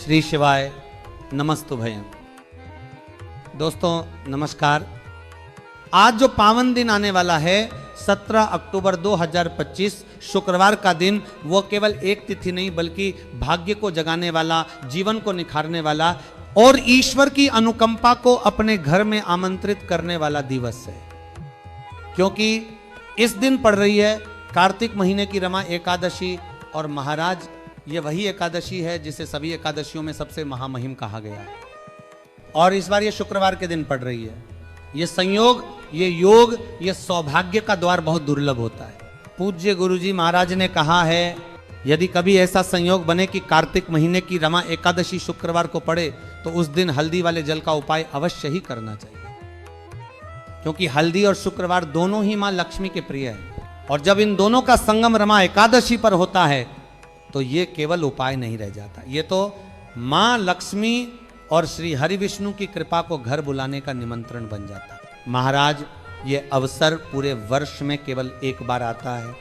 श्री शिवाय नमस्तुभयं। दोस्तों नमस्कार। आज जो पावन दिन आने वाला है 17 अक्टूबर 2025 शुक्रवार का दिन, वो केवल एक तिथि नहीं बल्कि भाग्य को जगाने वाला, जीवन को निखारने वाला और ईश्वर की अनुकंपा को अपने घर में आमंत्रित करने वाला दिवस है। क्योंकि इस दिन पड़ रही है कार्तिक महीने की रमा एकादशी। और महाराज ये वही एकादशी है जिसे सभी एकादशियों में सबसे महामहिम कहा गया है। और इस बार ये शुक्रवार के दिन पड़ रही है। ये संयोग, ये योग, ये सौभाग्य का द्वार बहुत दुर्लभ होता है। पूज्य गुरुजी महाराज ने कहा है, यदि कभी ऐसा संयोग बने कि कार्तिक महीने की रमा एकादशी शुक्रवार को पड़े तो उस दिन हल्दी वाले जल का उपाय अवश्य ही करना चाहिए। क्योंकि हल्दी और शुक्रवार दोनों ही मां लक्ष्मी के प्रिय है। और जब इन दोनों का संगम रमा एकादशी पर होता है तो ये केवल उपाय नहीं रह जाता, ये तो मां लक्ष्मी और श्री हरि विष्णु की कृपा को घर बुलाने का निमंत्रण बन जाता है। महाराज ये अवसर पूरे वर्ष में केवल एक बार आता है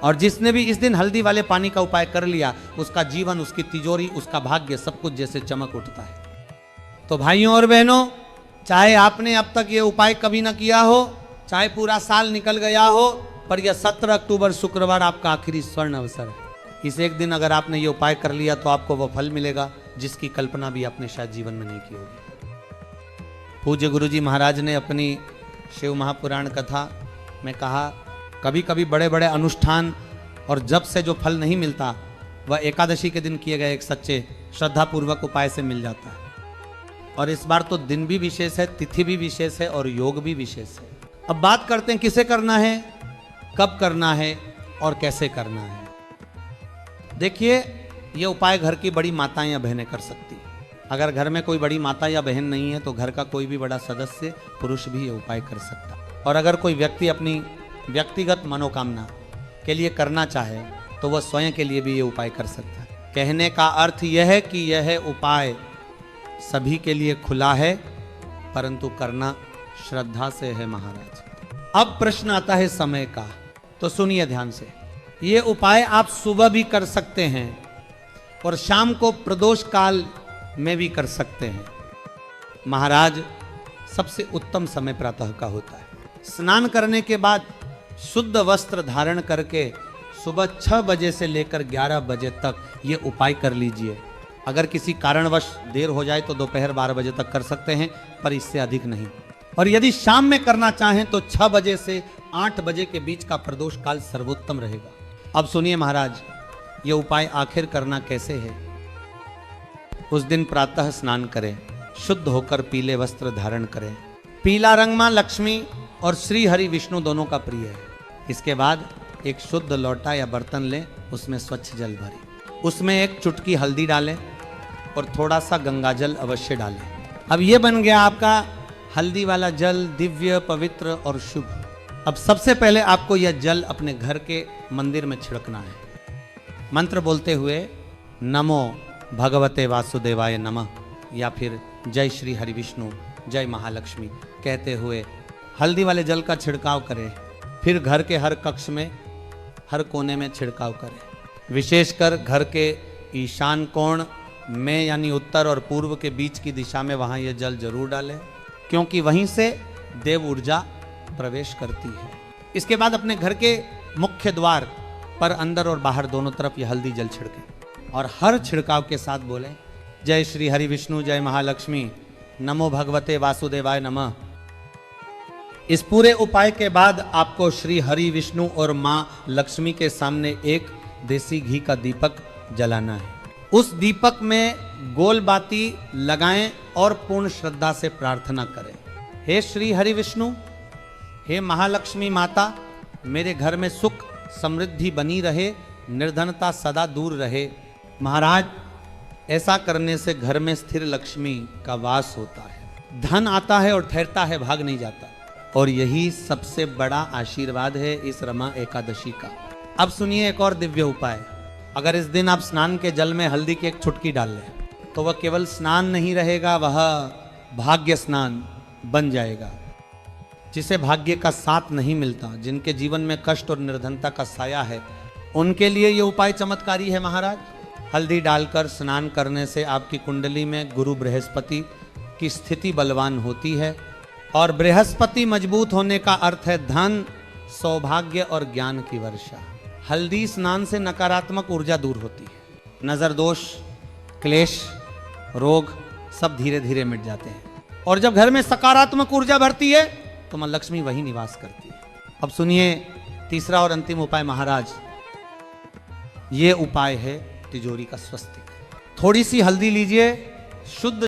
और जिसने भी इस दिन हल्दी वाले पानी का उपाय कर लिया उसका जीवन, उसकी तिजोरी, उसका भाग्य सब कुछ जैसे चमक उठता है। तो भाइयों और बहनों, चाहे आपने अब तक ये उपाय कभी ना किया हो, चाहे पूरा साल निकल गया हो, पर यह 17 अक्टूबर शुक्रवार आपका आखिरी स्वर्ण अवसर है। इस एक दिन अगर आपने ये उपाय कर लिया तो आपको वो फल मिलेगा जिसकी कल्पना भी आपने शायद जीवन में नहीं की होगी। पूज्य गुरुजी महाराज ने अपनी शिव महापुराण कथा में कहा, कभी कभी बड़े बड़े अनुष्ठान और जप से जो फल नहीं मिलता वह एकादशी के दिन किए गए एक सच्चे श्रद्धापूर्वक उपाय से मिल जाता है। और इस बार तो दिन भी विशेष है, तिथि भी विशेष है और योग भी विशेष है। अब बात करते हैं किसे करना है, कब करना है और कैसे करना है। देखिए, ये उपाय घर की बड़ी माताएं या बहनें कर सकती हैं। अगर घर में कोई बड़ी माता या बहन नहीं है तो घर का कोई भी बड़ा सदस्य, पुरुष भी ये उपाय कर सकता है। और अगर कोई व्यक्ति अपनी व्यक्तिगत मनोकामना के लिए करना चाहे तो वह स्वयं के लिए भी ये उपाय कर सकता है। कहने का अर्थ यह है कि यह उपाय सभी के लिए खुला है, परंतु करना श्रद्धा से है महाराज। अब प्रश्न आता है समय का, तो सुनिए ध्यान से। ये उपाय आप सुबह भी कर सकते हैं और शाम को प्रदोष काल में भी कर सकते हैं। महाराज सबसे उत्तम समय प्रातः का होता है। स्नान करने के बाद शुद्ध वस्त्र धारण करके सुबह 6 बजे से लेकर 11 बजे तक ये उपाय कर लीजिए। अगर किसी कारणवश देर हो जाए तो दोपहर 12 बजे तक कर सकते हैं, पर इससे अधिक नहीं। और यदि शाम में करना चाहें तो 6 बजे से 8 बजे के बीच का प्रदोष काल सर्वोत्तम रहेगा। अब सुनिए महाराज, ये उपाय आखिर करना कैसे है। उस दिन प्रातः स्नान करें, शुद्ध होकर पीले वस्त्र धारण करें। पीला रंग मां लक्ष्मी और श्री हरि विष्णु दोनों का प्रिय है। इसके बाद एक शुद्ध लोटा या बर्तन लें, उसमें स्वच्छ जल भरें, उसमें एक चुटकी हल्दी डालें और थोड़ा सा गंगा जल अवश्य डालें। अब ये बन गया आपका हल्दी वाला जल, दिव्य, पवित्र और शुभ। अब सबसे पहले आपको यह जल अपने घर के मंदिर में छिड़कना है, मंत्र बोलते हुए नमो भगवते वासुदेवाय नमः या फिर जय श्री हरि विष्णु, जय महालक्ष्मी कहते हुए हल्दी वाले जल का छिड़काव करें। फिर घर के हर कक्ष में, हर कोने में छिड़काव करें। विशेषकर घर के ईशान कोण में यानी उत्तर और पूर्व के बीच की दिशा में वहाँ यह जल जरूर डालें, क्योंकि वहीं से देव ऊर्जा प्रवेश करती है। इसके बाद अपने घर के मुख्य द्वार पर अंदर और बाहर दोनों तरफ यह हल्दी जल छिड़कें और हर छिड़काव के साथ बोलें, जय श्री हरि विष्णु, जय महालक्ष्मी, नमो भगवते वासुदेवाय नमः। इस पूरे उपाय के बाद आपको श्री हरि विष्णु और मां लक्ष्मी के सामने एक देसी घी का दीपक जलाना है। उस दीपक में गोल बाती लगाएं और पूर्ण श्रद्धा से प्रार्थना करें, हे श्री हरि विष्णु, हे महालक्ष्मी माता, मेरे घर में सुख समृद्धि बनी रहे, निर्धनता सदा दूर रहे। महाराज ऐसा करने से घर में स्थिर लक्ष्मी का वास होता है, धन आता है और ठहरता है, भाग नहीं जाता। और यही सबसे बड़ा आशीर्वाद है इस रमा एकादशी का। अब सुनिए एक और दिव्य उपाय। अगर इस दिन आप स्नान के जल में हल्दी की एक चुटकी डाल लें तो वह केवल स्नान नहीं रहेगा, वह भाग्य स्नान बन जाएगा। जिसे भाग्य का साथ नहीं मिलता, जिनके जीवन में कष्ट और निर्धनता का साया है, उनके लिए ये उपाय चमत्कारी है महाराज। हल्दी डालकर स्नान करने से आपकी कुंडली में गुरु बृहस्पति की स्थिति बलवान होती है और बृहस्पति मजबूत होने का अर्थ है धन, सौभाग्य और ज्ञान की वर्षा। हल्दी स्नान से नकारात्मक ऊर्जा दूर होती है, नजर दोष, क्लेश, रोग सब धीरे धीरे मिट जाते हैं और जब घर में सकारात्मक ऊर्जा भरती है तो मां लक्ष्मी वही निवास करती है। अब सुनिए तीसरा और अंतिम उपाय महाराज, ये उपाय है तिजोरी का स्वस्तिक। थोड़ी सी हल्दी लीजिए, शुद्ध